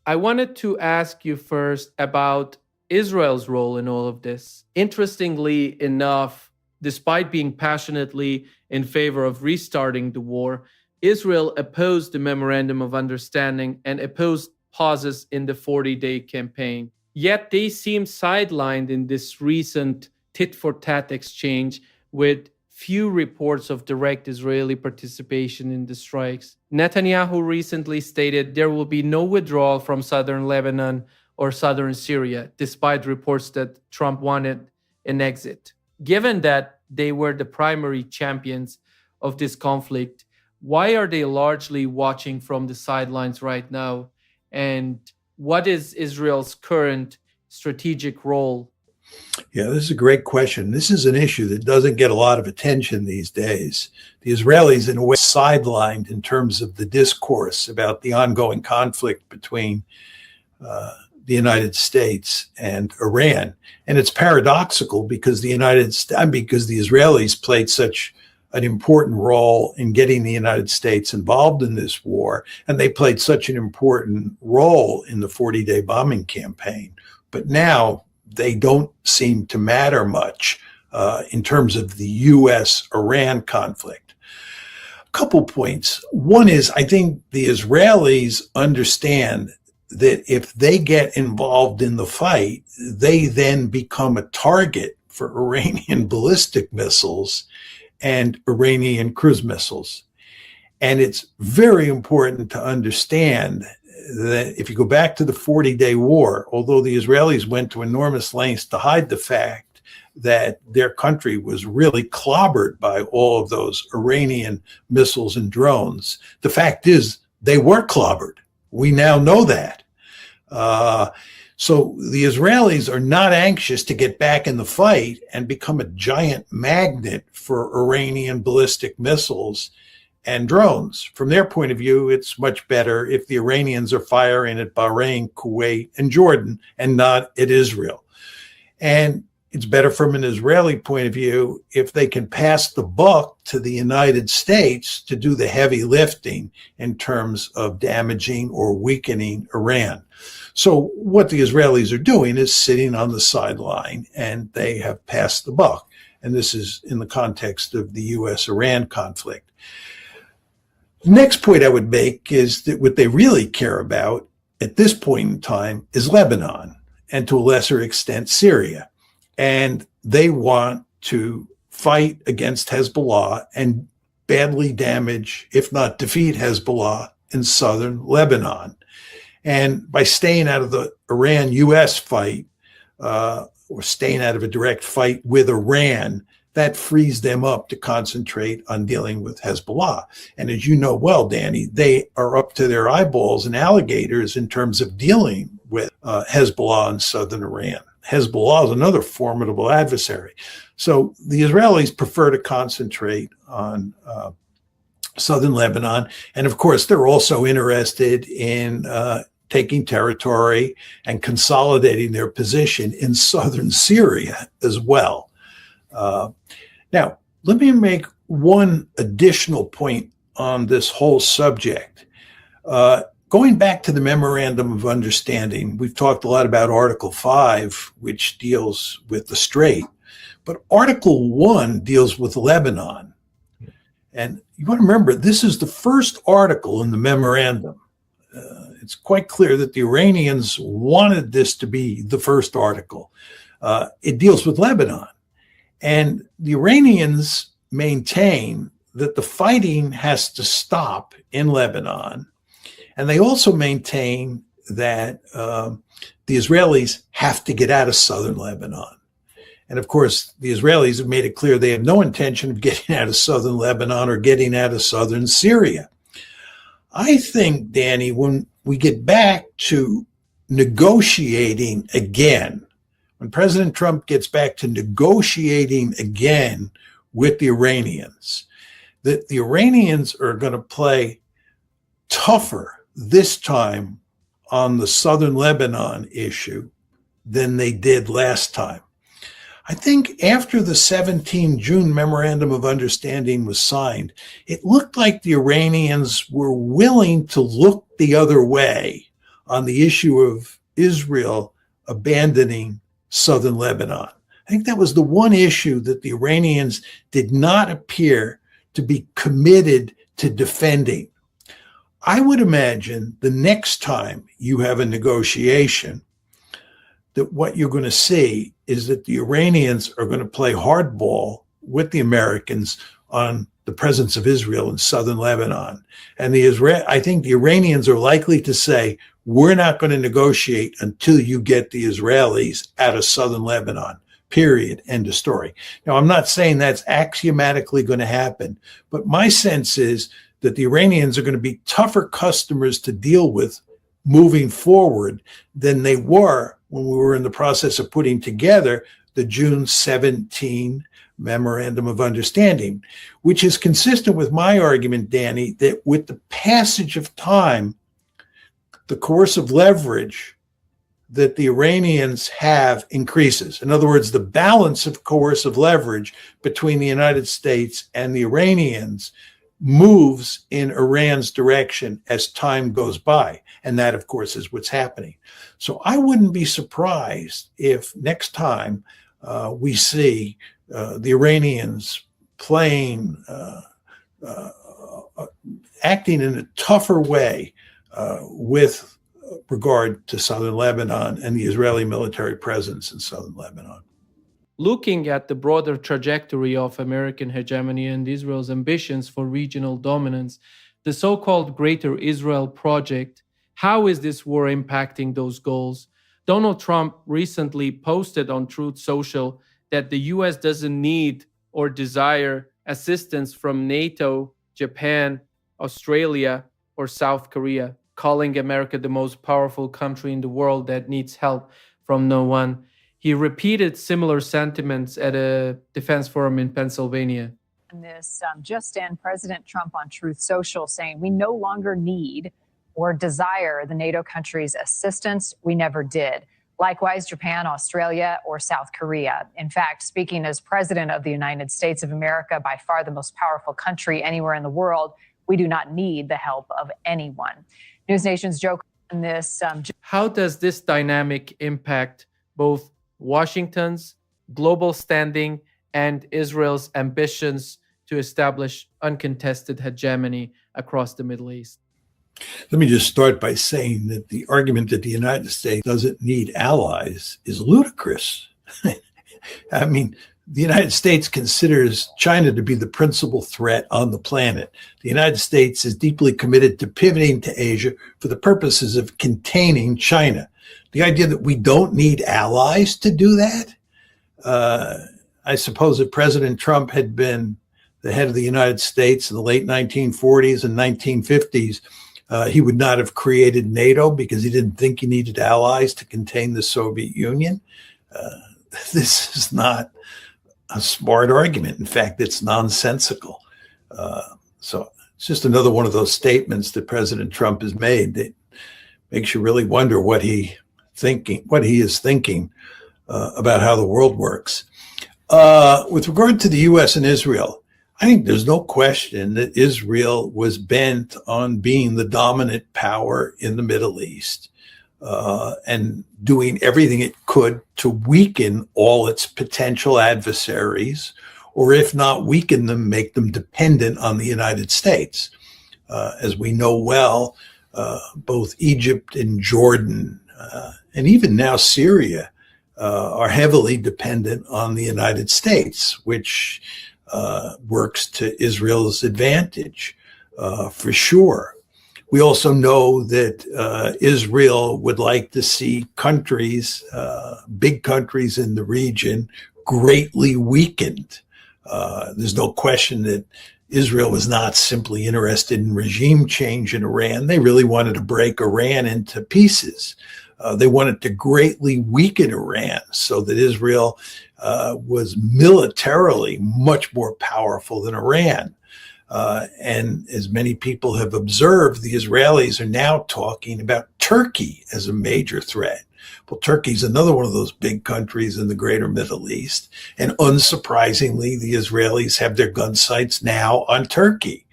I wanted to ask you first about Israel's role in all of this. Interestingly enough, despite being passionately in favor of restarting the war, Israel opposed the Memorandum of Understanding and opposed pauses in the 40-day campaign. Yet they seem sidelined in this recent tit for tat exchange with few reports of direct Israeli participation in the strikes. Netanyahu recently stated there will be no withdrawal from southern Lebanon or southern Syria, despite reports that Trump wanted an exit. Given that they were the primary champions of this conflict, why are they largely watching from the sidelines right now? And what is Israel's current strategic role? Yeah, this is a great question. This is an issue that doesn't get a lot of attention these days. The Israelis, in a way, sidelined in terms of the discourse about the ongoing conflict between the United States and Iran. And it's paradoxical because the Israelis played such an important role in getting the United States involved in this war, and they played such an important role in the 40-day bombing campaign. But now they don't seem to matter much in terms of the U.S.-Iran conflict. A couple points. One is, I think the Israelis understand that if they get involved in the fight, they then become a target for Iranian ballistic missiles and Iranian cruise missiles. And it's very important to understand that if you go back to the 40-day war, although the Israelis went to enormous lengths to hide the fact that their country was really clobbered by all of those Iranian missiles and drones, the fact is they were clobbered. We now know that. So the Israelis are not anxious to get back in the fight and become a giant magnet for Iranian ballistic missiles and drones. From their point of view, it's much better if the Iranians are firing at Bahrain, Kuwait, and Jordan and not at Israel. And it's better from an Israeli point of view if they can pass the buck to the United States to do the heavy lifting in terms of damaging or weakening Iran. So what the Israelis are doing is sitting on the sideline, and they have passed the buck. And this is in the context of the U.S.-Iran conflict. The next point I would make is that what they really care about at this point in time is Lebanon, and to a lesser extent, Syria. And they want to fight against Hezbollah and badly damage, if not defeat, Hezbollah in southern Lebanon. And by staying out of the Iran-US fight, or staying out of a direct fight with Iran, that frees them up to concentrate on dealing with Hezbollah. And as you know well, Danny, they are up to their eyeballs in alligators in terms of dealing with Hezbollah in southern Iran. Hezbollah is another formidable adversary. So the Israelis prefer to concentrate on southern Lebanon. And of course, they're also interested in taking territory and consolidating their position in southern Syria as well. Now, let me make one additional point on this whole subject. Going back to the Memorandum of Understanding, we've talked a lot about Article 5, which deals with the Strait, but Article 1 deals with Lebanon. And you want to remember, this is the first article in the memorandum. It's quite clear that the Iranians wanted this to be the first article. It deals with Lebanon. And the Iranians maintain that the fighting has to stop in Lebanon. And they also maintain that the Israelis have to get out of southern Lebanon. And of course, the Israelis have made it clear they have no intention of getting out of southern Lebanon or getting out of southern Syria. I think, Danny, when we get back to negotiating again, when President Trump gets back to negotiating again with the Iranians, that the Iranians are going to play tougher this time on the southern Lebanon issue than they did last time. I think after the 17 June Memorandum of Understanding was signed, it looked like the Iranians were willing to look the other way on the issue of Israel abandoning southern Lebanon. I think that was the one issue that the Iranians did not appear to be committed to defending. I would imagine the next time you have a negotiation, that what you're going to see is that the Iranians are going to play hardball with the Americans on the presence of Israel in southern Lebanon. And I think the Iranians are likely to say, we're not going to negotiate until you get the Israelis out of southern Lebanon, period, end of story. Now, I'm not saying that's axiomatically going to happen, but my sense is that the Iranians are going to be tougher customers to deal with moving forward than they were when we were in the process of putting together the June 17 Memorandum of Understanding, which is consistent with my argument, Danny, that with the passage of time, the coercive leverage that the Iranians have increases. In other words, the balance of coercive leverage between the United States and the Iranians moves in Iran's direction as time goes by. And that, of course, is what's happening. So I wouldn't be surprised if next time we see the Iranians playing, acting in a tougher way with regard to southern Lebanon and the Israeli military presence in southern Lebanon. Looking at the broader trajectory of American hegemony and Israel's ambitions for regional dominance, the so-called Greater Israel Project, how is this war impacting those goals? Donald Trump recently posted on Truth Social that the US doesn't need or desire assistance from NATO, Japan, Australia, or South Korea, calling America the most powerful country in the world that needs help from no one. He repeated similar sentiments at a defense forum in Pennsylvania. This just in, President Trump on Truth Social saying we no longer need or desire the NATO countries' assistance. We never did. Likewise, Japan, Australia, or South Korea. In fact, speaking as president of the United States of America, by far the most powerful country anywhere in the world, we do not need the help of anyone. News Nation's Joe on this. How does this dynamic impact both Washington's global standing and Israel's ambitions to establish uncontested hegemony across the Middle East? Let me just start by saying that the argument that the United States doesn't need allies is ludicrous. I mean, the United States considers China to be the principal threat on the planet. The United States is deeply committed to pivoting to Asia for the purposes of containing China. The idea that we don't need allies to do that, I suppose if President Trump had been the head of the United States in the late 1940s and 1950s, he would not have created NATO because he didn't think he needed allies to contain the Soviet Union. This is not a smart argument. In fact, it's nonsensical. So it's just another one of those statements that President Trump has made that makes you really wonder what he is thinking about how the world works. With regard to the U.S. and Israel, I think there's no question that Israel was bent on being the dominant power in the Middle East and doing everything it could to weaken all its potential adversaries, or if not weaken them, make them dependent on the United States. As we know well, both Egypt and Jordan, and even now Syria, are heavily dependent on the United States, which works to Israel's advantage, for sure. We also know that Israel would like to see countries, big countries in the region, greatly weakened. There's no question that Israel was not simply interested in regime change in Iran. They really wanted to break Iran into pieces. They wanted to greatly weaken Iran so that Israel was militarily much more powerful than Iran. And as many people have observed, the Israelis are now talking about Turkey as a major threat. Well, Turkey's another one of those big countries in the greater Middle East. And unsurprisingly, the Israelis have their gun sights now on Turkey.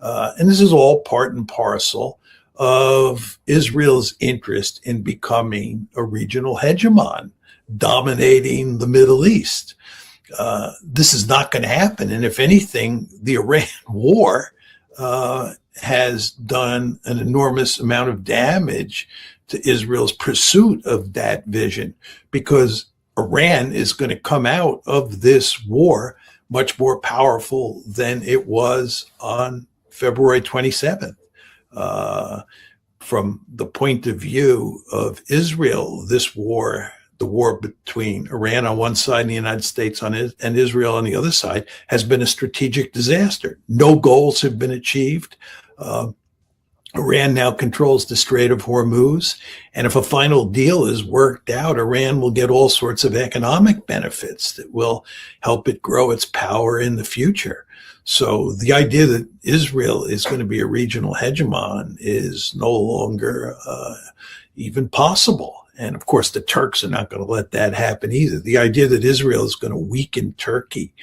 And this is all part and parcel of Israel's interest in becoming a regional hegemon, dominating the Middle East. This is not going to happen. And if anything, the Iran war has done an enormous amount of damage to Israel's pursuit of that vision, because Iran is going to come out of this war much more powerful than it was on February 27th. From the point of view of Israel, this war, the war between Iran on one side and the United States and Israel on the other side, has been a strategic disaster. No goals have been achieved. Iran now controls the Strait of Hormuz. And if a final deal is worked out, Iran will get all sorts of economic benefits that will help it grow its power in the future. So the idea that Israel is going to be a regional hegemon is no longer even possible. And of course, the Turks are not going to let that happen either. The idea that Israel is going to weaken Turkey,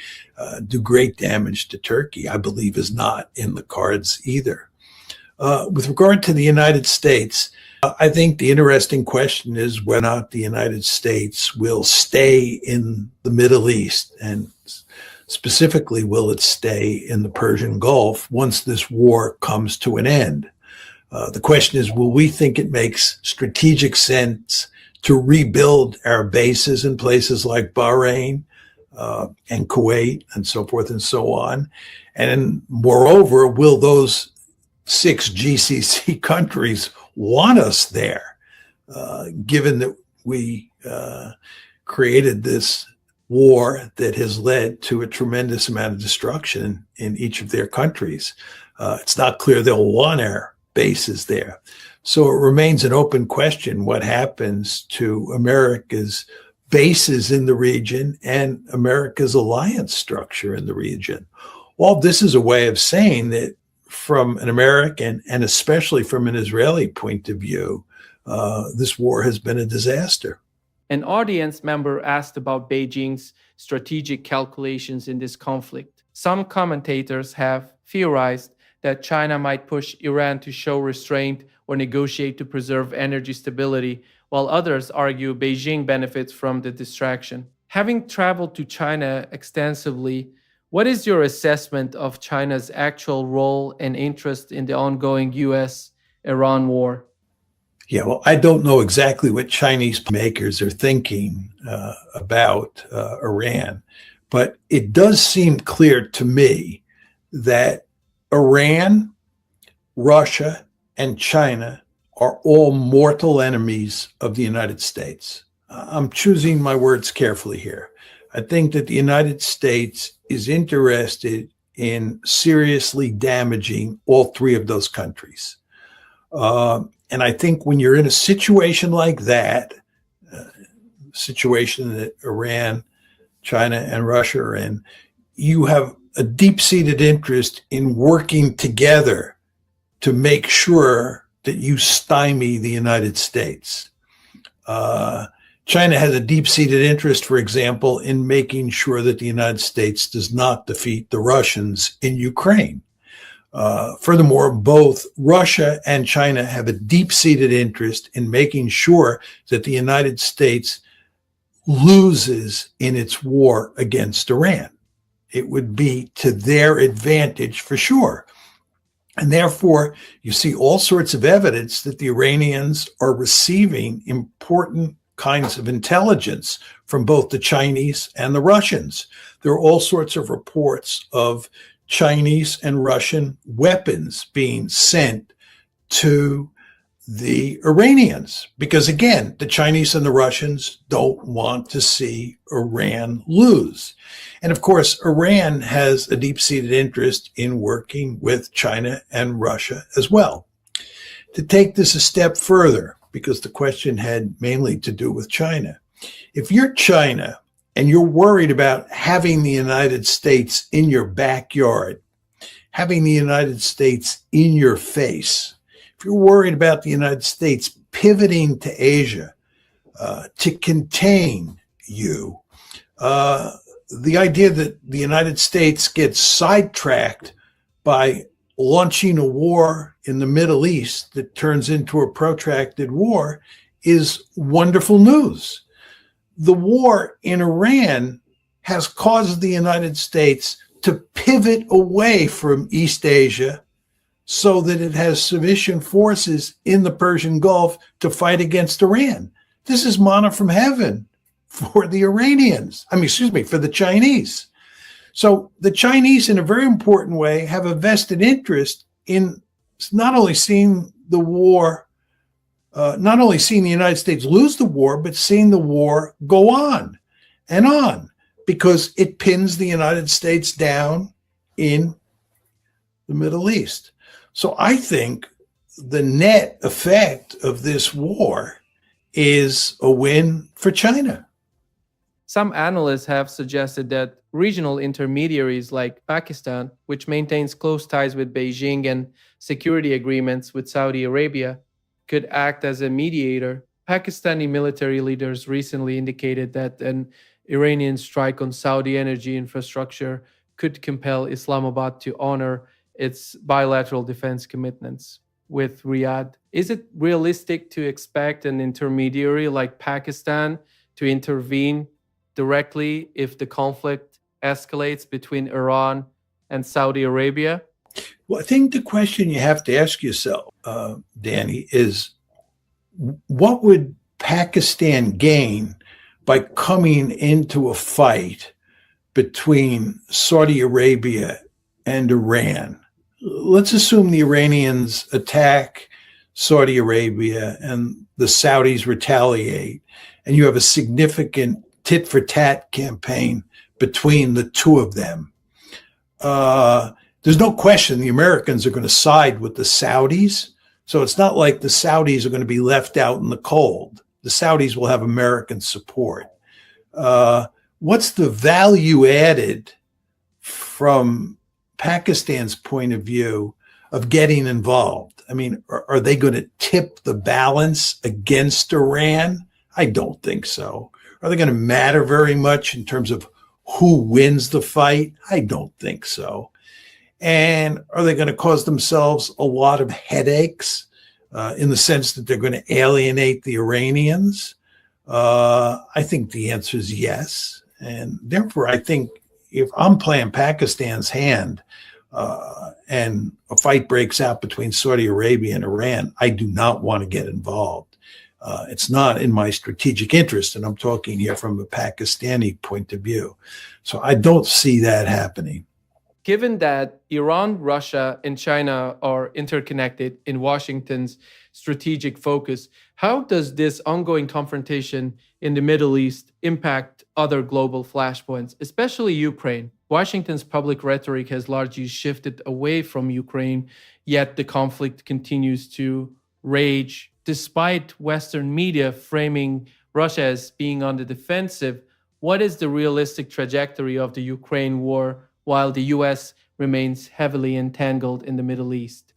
do great damage to Turkey, I believe is not in the cards either. With regard to the United States, I think the interesting question is whether or not the United States will stay in the Middle East, and specifically, will it stay in the Persian Gulf once this war comes to an end? The question is, will we think it makes strategic sense to rebuild our bases in places like Bahrain and Kuwait and so forth and so on? And moreover, will those 6 GCC countries want us there, given that we created this war that has led to a tremendous amount of destruction in each of their countries? It's not clear they'll want our bases there. So it remains an open question what happens to America's bases in the region and America's alliance structure in the region. All this is a way of saying that from an American and especially from an Israeli point of view, this war has been a disaster. An audience member asked about Beijing's strategic calculations in this conflict. Some commentators have theorized that China might push Iran to show restraint or negotiate to preserve energy stability, while others argue Beijing benefits from the distraction. Having traveled to China extensively, what is your assessment of China's actual role and interest in the ongoing US-Iran war? Yeah, well, I don't know exactly what Chinese makers are thinking about Iran, but it does seem clear to me that Iran, Russia, and China are all mortal enemies of the United States. I'm choosing my words carefully here. I think that the United States is interested in seriously damaging all 3 of those countries. And I think when you're in a situation like that, situation that Iran, China, and Russia are in, you have a deep-seated interest in working together to make sure that you stymie the United States. China has a deep-seated interest, for example, in making sure that the United States does not defeat the Russians in Ukraine. Furthermore, both Russia and China have a deep-seated interest in making sure that the United States loses in its war against Iran. It would be to their advantage for sure. And therefore, you see all sorts of evidence that the Iranians are receiving important kinds of intelligence from both the Chinese and the Russians. There are all sorts of reports of Chinese and Russian weapons being sent to the Iranians, because again, the Chinese and the Russians don't want to see Iran lose. And of course, Iran has a deep-seated interest in working with China and Russia as well. To take this a step further, because the question had mainly to do with China, if you're China and you're worried about having the United States in your backyard, having the United States in your face, if you're worried about the United States pivoting to Asia to contain you, the idea that the United States gets sidetracked by launching a war in the Middle East that turns into a protracted war is wonderful news. The war in Iran has caused the United States to pivot away from East Asia so that it has sufficient forces in the Persian Gulf to fight against Iran. This is manna from heaven for the Iranians. For the Chinese. So the Chinese, in a very important way, have a vested interest in not only seeing the war, not only seeing the United States lose the war, but seeing the war go on and on, because it pins the United States down in the Middle East. So I think the net effect of this war is a win for China. Some analysts have suggested that regional intermediaries like Pakistan, which maintains close ties with Beijing and security agreements with Saudi Arabia, could act as a mediator. Pakistani military leaders recently indicated that an Iranian strike on Saudi energy infrastructure could compel Islamabad to honor its bilateral defense commitments with Riyadh. Is it realistic to expect an intermediary like Pakistan to intervene directly if the conflict escalates between Iran and Saudi Arabia? Well, I think the question you have to ask yourself, Danny, is what would Pakistan gain by coming into a fight between Saudi Arabia and Iran? Let's assume the Iranians attack Saudi Arabia and the Saudis retaliate, and you have a significant tit-for-tat campaign between the two of them. There's no question the Americans are going to side with the Saudis. So it's not like the Saudis are going to be left out in the cold. The Saudis will have American support. What's the value added from Pakistan's point of view of getting involved? I mean, are they going to tip the balance against Iran? I don't think so. Are they going to matter very much in terms of who wins the fight? I don't think so. And are they going to cause themselves a lot of headaches in the sense that they're going to alienate the Iranians? I think the answer is yes. And therefore, I think if I'm playing Pakistan's hand and a fight breaks out between Saudi Arabia and Iran, I do not want to get involved. It's not in my strategic interest, and I'm talking here from a Pakistani point of view. So I don't see that happening. Given that Iran, Russia, and China are interconnected in Washington's strategic focus, how does this ongoing confrontation in the Middle East impact other global flashpoints, especially Ukraine? Washington's public rhetoric has largely shifted away from Ukraine, yet the conflict continues to rage. Despite Western media framing Russia as being on the defensive, what is the realistic trajectory of the Ukraine war while the U.S. remains heavily entangled in the Middle East?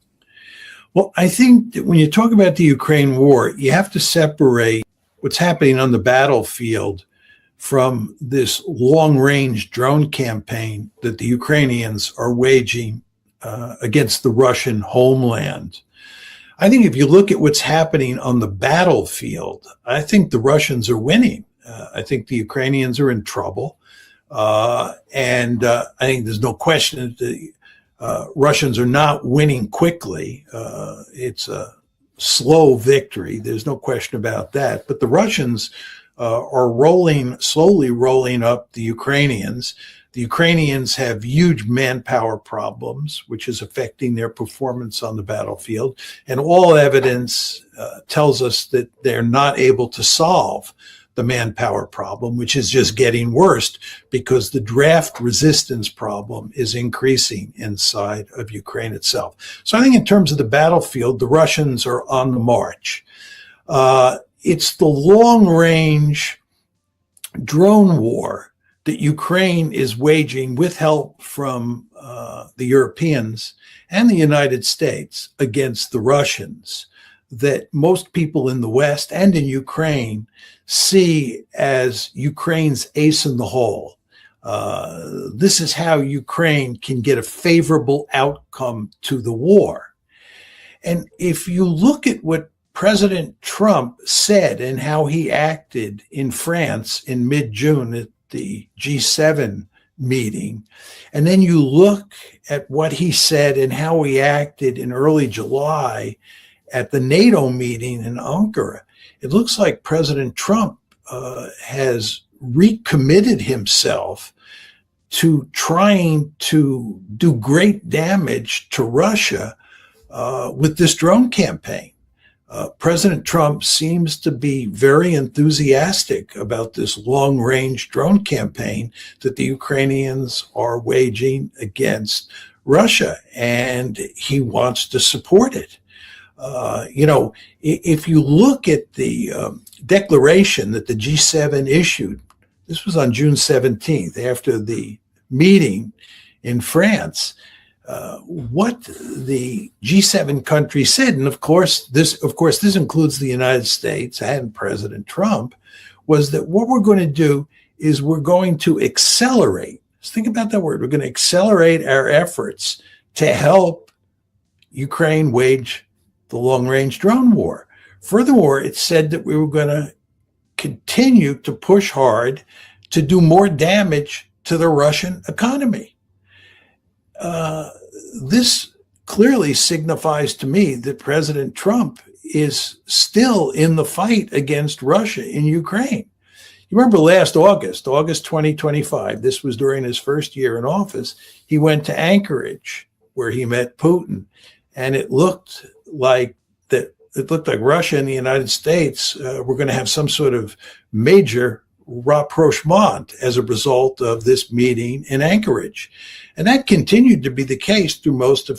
Well, I think that when you talk about the Ukraine war, you have to separate what's happening on the battlefield from this long-range drone campaign that the Ukrainians are waging against the Russian homeland. I think if you look at what's happening on the battlefield, I think the Russians are winning. I think the Ukrainians are in trouble. And I think there's no question that the Russians are not winning quickly. It's a slow victory. There's no question about that. But the Russians are slowly rolling up the Ukrainians. The Ukrainians have huge manpower problems, which is affecting their performance on the battlefield. And all evidence tells us that they're not able to solve the manpower problem, which is just getting worse because the draft resistance problem is increasing inside of Ukraine itself. So I think in terms of the battlefield, the Russians are on the march. It's the long-range drone war that Ukraine is waging with help from the Europeans and the United States against the Russians that most people in the West and in Ukraine see as Ukraine's ace in the hole. This is how Ukraine can get a favorable outcome to the war. And if you look at what President Trump said and how he acted in France in mid-June at the G7 meeting, and then you look at what he said and how he acted in early July at the NATO meeting in Ankara, it looks like President Trump has recommitted himself to trying to do great damage to Russia with this drone campaign. President Trump seems to be very enthusiastic about this long-range drone campaign that the Ukrainians are waging against Russia, and he wants to support it. If you look at the declaration that the G7 issued, this was on June 17th, after the meeting in France, what the G7 countries said, and of course this includes the United States and President Trump, was that what we're going to do is we're going to accelerate. Just think about that word. We're going to accelerate our efforts to help Ukraine wage the long-range drone war. Furthermore, it said that we were going to continue to push hard to do more damage to the Russian economy. This clearly signifies to me that President Trump is still in the fight against Russia in Ukraine. You remember last August 2025, this was during his first year in office, he went to Anchorage where he met Putin, and it looked like Russia and the United States were going to have some sort of major rapprochement as a result of this meeting in Anchorage. And that continued to be the case through most of